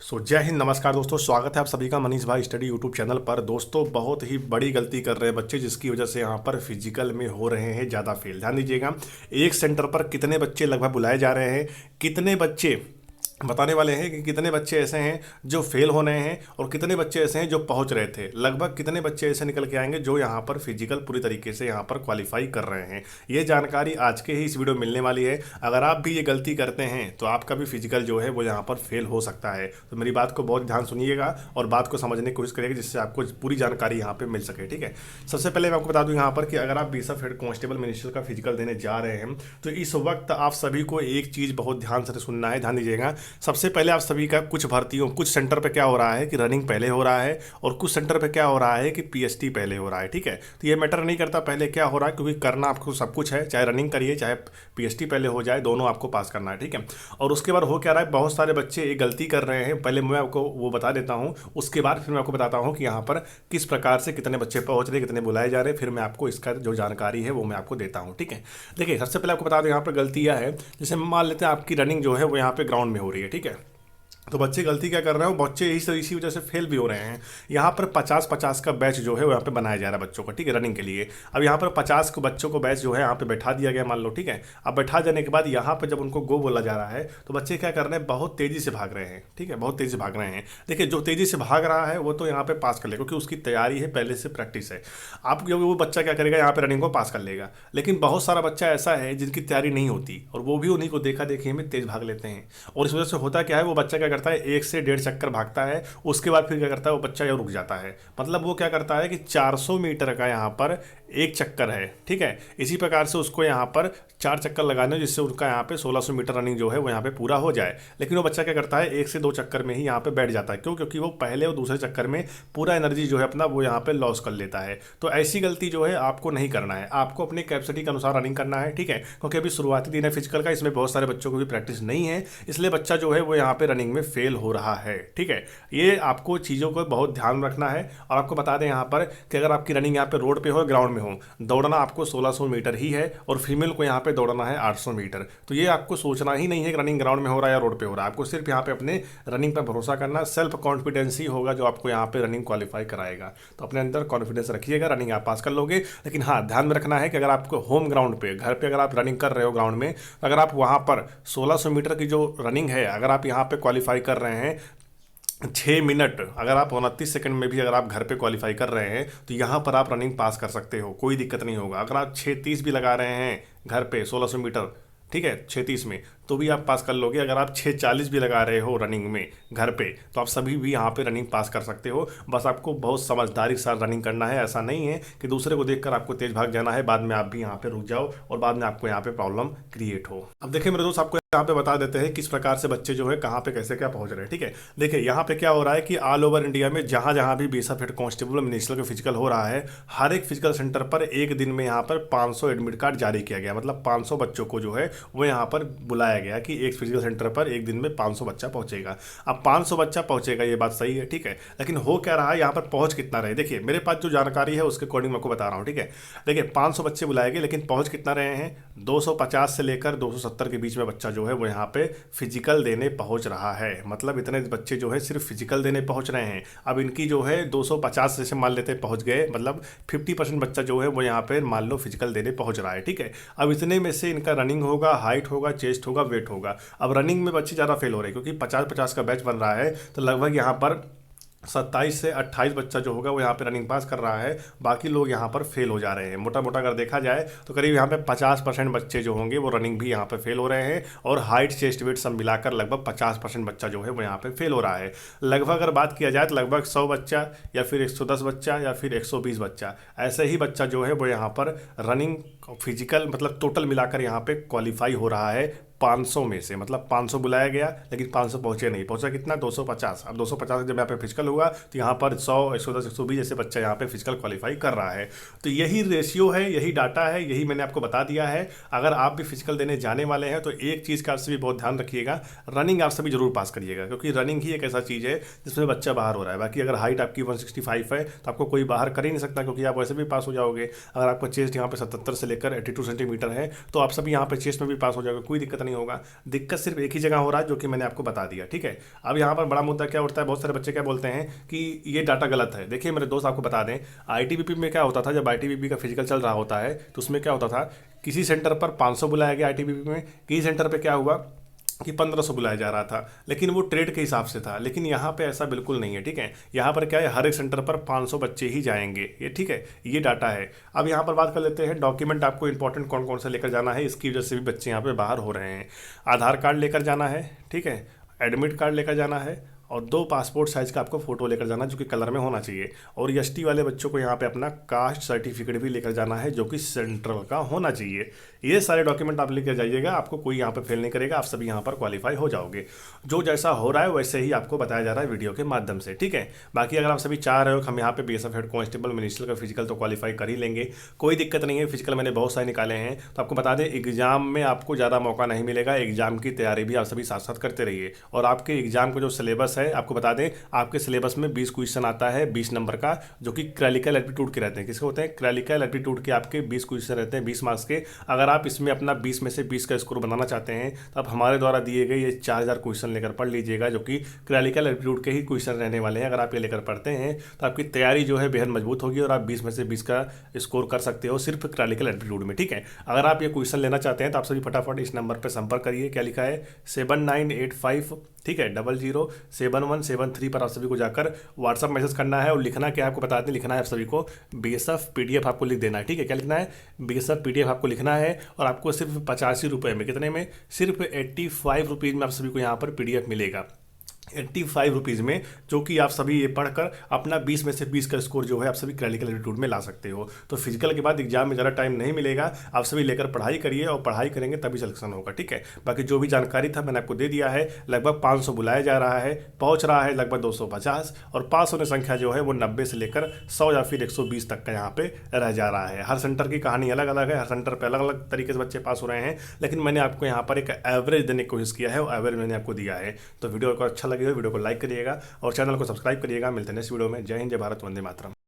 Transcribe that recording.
जय हिंद, नमस्कार दोस्तों। स्वागत है आप सभी का मनीष भाई स्टडी यूट्यूब चैनल पर। दोस्तों, बहुत ही बड़ी गलती कर रहे हैं बच्चे, जिसकी वजह से यहाँ पर फिजिकल में हो रहे हैं ज़्यादा फेल। ध्यान दीजिएगा, एक सेंटर पर कितने बच्चे लगभग बुलाए जा रहे हैं, कितने बच्चे बताने वाले हैं कि कितने बच्चे ऐसे हैं जो फेल हो रहे हैं और कितने बच्चे ऐसे हैं जो पहुंच रहे थे। लगभग कितने बच्चे ऐसे निकल के आएंगे जो यहाँ पर फिजिकल पूरी तरीके से यहाँ पर क्वालिफाई कर रहे हैं। ये जानकारी आज के ही इस वीडियो में मिलने वाली है। अगर आप भी ये गलती करते हैं तो आपका भी फिजिकल जो है वो यहाँ पर फेल हो सकता है। तो मेरी बात को बहुत ध्यान सुनिएगा और बात को समझने की कोशिश करिएगा, जिससे आपको पूरी जानकारी यहाँ पर मिल सके। ठीक है, सबसे पहले मैं आपको बता दूँ यहाँ पर कि अगर आप बीएसएफ हेड कांस्टेबल मिनिस्टर का फिजिकल देने जा रहे हैं तो इस वक्त आप सभी को एक चीज़ बहुत ध्यान से सुनना है। ध्यान दीजिएगा, सबसे पहले आप सभी का कुछ भर्तियों, कुछ सेंटर पे क्या हो रहा है कि रनिंग पहले हो रहा है और कुछ सेंटर पे क्या हो रहा है कि पीएसटी पहले हो रहा है। ठीक है, तो ये मैटर नहीं करता पहले क्या हो रहा है, क्योंकि करना आपको सब कुछ है, चाहे रनिंग करिए चाहे पीएसटी पहले हो जाए, दोनों आपको पास करना है। ठीक है, और उसके बाद हो क्या रहा है, बहुत सारे बच्चे ये गलती कर रहे हैं। पहले मैं आपको वो बता देता हूँ, उसके बाद फिर मैं आपको बताता हूँ कि यहाँ पर किस प्रकार से कितने बच्चे पहुँच रहे, कितने बुलाए जा रहे हैं, फिर मैं आपको इसका जो जानकारी है वो मैं आपको देता हूँ। ठीक है, देखिए सबसे पहले आपको बता दूँ यहाँ पर गलती यह है, जैसे मान लेते हैं आपकी रनिंग जो है वो यहाँ पे ग्राउंड में हो रही है। ठीक है, तो बच्चे गलती क्या कर रहे हैं, बच्चे इसी वजह से फेल भी हो रहे हैं। यहाँ पर 50-50 का बैच जो है वो यहाँ पे बनाया जा रहा है बच्चों का। ठीक है, रनिंग के लिए अब यहाँ पर 50 को बच्चों को बैच जो है यहाँ पे बैठा दिया गया, मान लो। ठीक है, अब बैठा जाने के बाद यहाँ पर जब उनको गो बोला जा रहा है तो बच्चे क्या कर रहे हैं, बहुत तेज़ी से भाग रहे हैं। ठीक है, बहुत तेज़ी से भाग रहे हैं। देखिए, जो तेज़ी से भाग रहा है वो तो यहाँ पे पास कर लेगा, क्योंकि उसकी तैयारी है, पहले से प्रैक्टिस है। आप वो बच्चा क्या करेगा, यहाँ पे रनिंग को पास कर लेगा। लेकिन बहुत सारा बच्चा ऐसा है जिनकी तैयारी नहीं होती और वो भी उन्हीं को देखा देखी में तेज भाग लेते हैं। और इस वजह से होता क्या है, वो बच्चा क्या करता है, 1 से 1.5 चक्कर भागता है, उसके बाद फिर क्या करता है वो बच्चा यहाँ रुक जाता है। मतलब वो क्या करता है कि 400 मीटर का यहाँ पर एक चक्कर है। ठीक है, इसी प्रकार से उसको यहाँ पर 4 चक्कर लगाने, जिससे उनका यहाँ पे 1600 मीटर रनिंग जो है वो यहाँ पे पूरा हो जाए। लेकिन वो बच्चा क्या करता है, 1 से 2 चक्कर में ही यहाँ पे बैठ जाता है। क्यों? क्योंकि वो पहले और दूसरे चक्कर में पूरा एनर्जी जो है अपना वो यहाँ पे लॉस कर लेता है। तो ऐसी गलती जो है आपको नहीं करना है, आपको अपनी कैपेसिटी के अनुसार रनिंग करना है। ठीक है, क्योंकि अभी शुरुआती दिन है फिजिकल का, इसमें बहुत सारे बच्चों को भी प्रैक्टिस नहीं है, इसलिए बच्चा जो है वो यहाँ पे रनिंग में फेल हो रहा है। ठीक है, ये आपको चीज़ों को बहुत ध्यान रखना है। और आपको बता दें यहाँ पर कि अगर आपकी रनिंग यहाँ पे रोड पे हो, ग्राउंड में हो, दौड़ना आपको 1600 मीटर ही है और फीमेल को यहाँ पे दौड़ना है 800 मीटर। तो ये आपको सोचना ही नहीं है कि रनिंग ग्राउंड में हो रहा है या रोड पे हो रहा है। आपको सिर्फ यहाँ पे अपने रनिंग पर भरोसा करना, सेल्फ कॉन्फिडेंस ही होगा जो आपको यहाँ पे रनिंग क्वालिफाई कराएगा। तो अपने अंदर कॉन्फिडेंस रखिएगा, रनिंग आप पास कर लोगे। लेकिन हाँ, ध्यान में रखना है कि अगर आपको होम ग्राउंड पे, घर पे अगर आप रनिंग कर रहे हो ग्राउंड में, तो अगर आप वहाँ पर 1600 मीटर की जो रनिंग है, अगर आप यहाँ पे क्वालिफाई कर रहे हैं 6 मिनट, अगर आप 29 सेकंड में भी अगर आप घर पे क्वालिफाई कर रहे हैं तो यहाँ पर आप रनिंग पास कर सकते हो, कोई दिक्कत नहीं होगा। अगर आप 6:30 भी लगा रहे हैं घर पे 1600 मीटर, ठीक है, 6:30 में, तो भी आप पास कर लोगे। अगर आप 6:40 भी लगा रहे हो रनिंग में घर पे, तो आप सभी भी यहाँ पे रनिंग पास कर सकते हो। बस आपको बहुत समझदारी के साथ रनिंग करना है। ऐसा नहीं है कि दूसरे को देखकर आपको तेज भाग जाना है, बाद में आप भी यहाँ पे रुक जाओ और बाद में आपको यहाँ पे प्रॉब्लम क्रिएट हो। अब देखिए मेरे दोस्त, आपको यहाँ पे बता देते हैं किस प्रकार से बच्चे जो है कहाँ पे कैसे क्या पहुंच रहे हैं। ठीक है, देखिए यहाँ पे क्या हो रहा है कि ऑल ओवर इंडिया में जहाँ जहाँ भी बीएसएफ हेड कांस्टेबल मिनिस्टर का फिजिकल हो रहा है, हर एक फिजिकल सेंटर पर एक दिन में यहाँ पर 500 एडमिट कार्ड जारी किया गया। मतलब 500 बच्चों को जो है वो यहाँ पर बुलाया गया कि एक फिजिकल सेंटर पर एक दिन में 500 बच्चा पहुंचेगा। अब 500 बच्चा पहुंचेगा, ये बात सही है। ठीक है, लेकिन हो क्या रहा है, यहाँ पर पहुंच कितना रहे। देखिए मेरे पास जो जानकारी है उसके अकॉर्डिंग मैं आपको बता रहा हूँ। ठीक है, देखिए 500 बच्चे बुलाए गए, लेकिन पहुंच कितना रहे हैं, 250 से लेकर 270 के बीच में बच्चा जो है वो यहाँ पे फिजिकल देने पहुंच रहा है। मतलब इतने बच्चे जो है सिर्फ फिजिकल देने पहुंच रहे हैं। अब इनकी जो है 250 जैसे मान लेते पहुंच गए, मतलब 50% बच्चा जो है वो यहाँ पे मान लो फिजिकल देने पहुंच रहा है। ठीक है, अब इतने में से इनका रनिंग होगा, हाइट होगा, चेस्ट होगा, वेट होगा। अब रनिंग में बच्चे ज़्यादा फेल हो रहे हैं क्योंकि 50-50 का बैच बन रहा है, तो लगभग यहाँ पर 27 से 28 बच्चा जो होगा वो यहाँ पे रनिंग पास कर रहा है, बाकी लोग यहाँ पर फेल हो जा रहे हैं। मोटा मोटा अगर देखा जाए तो करीब यहाँ पे 50% बच्चे जो होंगे वो रनिंग भी यहाँ पे फेल हो रहे हैं, और हाइट चेस्ट वेट सब मिलाकर लगभग 50% बच्चा जो है वो यहाँ पे फेल हो रहा है। लगभग अगर बात किया जाए तो लगभग 100 बच्चा या फिर 110 बच्चा या फिर 120 बच्चा, ऐसे ही बच्चा जो है वो यहाँ पर रनिंग फिजिकल मतलब टोटल मिलाकर यहाँ पे क्वालिफाई हो रहा है 500 में से। मतलब 500 बुलाया गया लेकिन 500 पहुंचे नहीं, पहुंचा कितना, 250। अब 250 जब यहाँ पे फिजिकल होगा तो यहाँ पर 100, 110, 120 जैसे बच्चा यहाँ पे फिजिकल क्वालिफाई कर रहा है। तो यही रेशियो है, यही डाटा है, यही मैंने आपको बता दिया है। अगर आप भी फिजिकल देने जाने वाले हैं तो एक चीज़ का आपसे भी बहुत ध्यान रखिएगा, रनिंग आप सभी जरूर पास करिएगा, क्योंकि रनिंग ही एक ऐसा चीज़ है जिसमें बच्चा बाहर हो रहा है। बाकी अगर हाइट आपकी 165 है तो आपको कोई बाहर कर ही नहीं सकता, क्योंकि आप वैसे भी पास हो जाओगे। अगर आपका चेस्ट यहाँ पे 77 से लेकर 82 सेंटीमीटर है तो आप सभी यहाँ पे चेस्ट में भी पास हो जाओगे, कोई दिक्कत नहीं नहीं होगा। दिक्कत सिर्फ एक ही जगह हो रहा है, जो कि मैंने आपको बता दिया, ठीक है। अब यहाँ पर बड़ा मुद्दा क्या उठता है, बहुत सारे बच्चे क्या बोलते हैं कि ये डाटा गलत है। देखिए मेरे दोस्त, आपको बता दें, आईटीबीपी में क्या होता था, जब आईटीबीपी का फिजिकल चल रहा होता है तो उसमें क्या होता था, किसी सेंटर पर 500 बुलाया गया आईटीबीपी में, किसी सेंटर पर क्या हुआ कि 1500 बुलाया जा रहा था, लेकिन वो ट्रेड के हिसाब से था। लेकिन यहाँ पे ऐसा बिल्कुल नहीं है, ठीक है। यहाँ पर क्या है, हर एक सेंटर पर 500 बच्चे ही जाएंगे, ये ठीक है, ये डाटा है। अब यहाँ पर बात कर लेते हैं डॉक्यूमेंट आपको इंपॉर्टेंट कौन कौन सा लेकर जाना है, इसकी वजह से भी बच्चे यहाँ पे बाहर हो रहे हैं। आधार कार्ड लेकर जाना है, ठीक है, एडमिट कार्ड लेकर जाना है, और 2 पासपोर्ट साइज़ का आपको फ़ोटो लेकर जाना है जो कि कलर में होना चाहिए। और एसटी वाले बच्चों को यहाँ पे अपना कास्ट सर्टिफिकेट भी लेकर जाना है जो कि सेंट्रल का होना चाहिए। ये सारे डॉक्यूमेंट आप लेकर जाइएगा, आपको कोई यहाँ पे फेल नहीं करेगा, आप सभी यहाँ पर क्वालिफाई हो जाओगे। जो जैसा हो रहा है वैसे ही आपको बताया जा रहा है वीडियो के माध्यम से, ठीक है। बाकी अगर आप सभी चाह रहे हो कि हम यहाँ पे बीएसएफ हेड कांस्टेबल मिनिस्ट्रियल का फिजिकल तो क्वालिफाई कर ही लेंगे, कोई दिक्कत नहीं है। फिजिकल मैंने बहुत सारे निकाले हैं, तो आपको बता दें एग्जाम में आपको ज़्यादा मौका नहीं मिलेगा। एग्जाम की तैयारी भी आप सभी साथ साथ करते रहिए। और आपके एग्जाम का जो सिलेबस है, आपको बता दें आपके सिलेबस में 20 क्वेश्चन आता है 20 नंबर का, जो कि क्लैरिकल एप्टीट्यूड के रहते हैं। किसके होते हैं, क्लैरिकल एप्टीट्यूड के आपके 20 क्वेश्चन रहते हैं 20 मार्क्स के। अगर आप इसमें अपना 20 में से 20 का स्कोर बनाना चाहते हैं तो आप हमारे द्वारा दिए गए ये 4000 क्वेश्चन लेकर पढ़ लीजिएगा, जो कि क्लैरिकल एप्टीट्यूड के ही क्वेश्चन रहने वाले हैं। अगर आप ये लेकर पढ़ते हैं तो आपकी तैयारी जो है बेहद मजबूत होगी और आप 20 में से 20 का स्कोर कर सकते हो सिर्फ क्लैरिकल एप्टीट्यूड में, ठीक है। अगर आप ये क्वेश्चन लेना चाहते हैं तो आप सभी फटाफट इस नंबर पर संपर्क करिए। क्या लिखा है, 7985, ठीक है, 007173 पर आप सभी को जाकर व्हाट्सअप मैसेज करना है। और लिखना क्या है आपको बता दें, लिखना है आप सभी को बीएसएफ पीडीएफ आपको लिख देना है, ठीक है। क्या लिखना है, बीएसएफ पीडीएफ आपको लिखना है। और आपको सिर्फ 85 रुपये में, कितने में, सिर्फ 85 रुपीज़ में आप सभी को यहाँ पर पीडीएफ मिलेगा, 85 रुपीज़ में, जो कि आप सभी ये पढ़कर अपना 20 में से 20 का स्कोर जो है आप सभी क्लैरिकल एप्टीट्यूड में ला सकते हो। तो फिजिकल के बाद एग्जाम में ज़्यादा टाइम नहीं मिलेगा, आप सभी लेकर पढ़ाई करिए और पढ़ाई करेंगे तभी सिलेक्शन होगा, ठीक है। बाकी जो भी जानकारी था मैंने आपको दे दिया है। लगभग 500 बुलाया जा रहा है, पहुंच रहा है लगभग 250, और पास होने संख्या जो है वो 90 से लेकर 100 या फिर 120 तक का यहाँ पे रह जा रहा है। हर सेंटर की कहानी अलग अलग है, हर सेंटर पर अलग अलग तरीके से बच्चे पास हो रहे हैं, लेकिन मैंने आपको यहाँ पर एक एवरेज देने की कोशिश किया है और एवरेज मैंने आपको दिया है। तो वीडियो को अच्छा लगे वीडियो को लाइक करिएगा और चैनल को सब्सक्राइब करिएगा। मिलते हैं नेक्स्ट वीडियो में। जय हिंद, जय भारत, वंदे मातरम।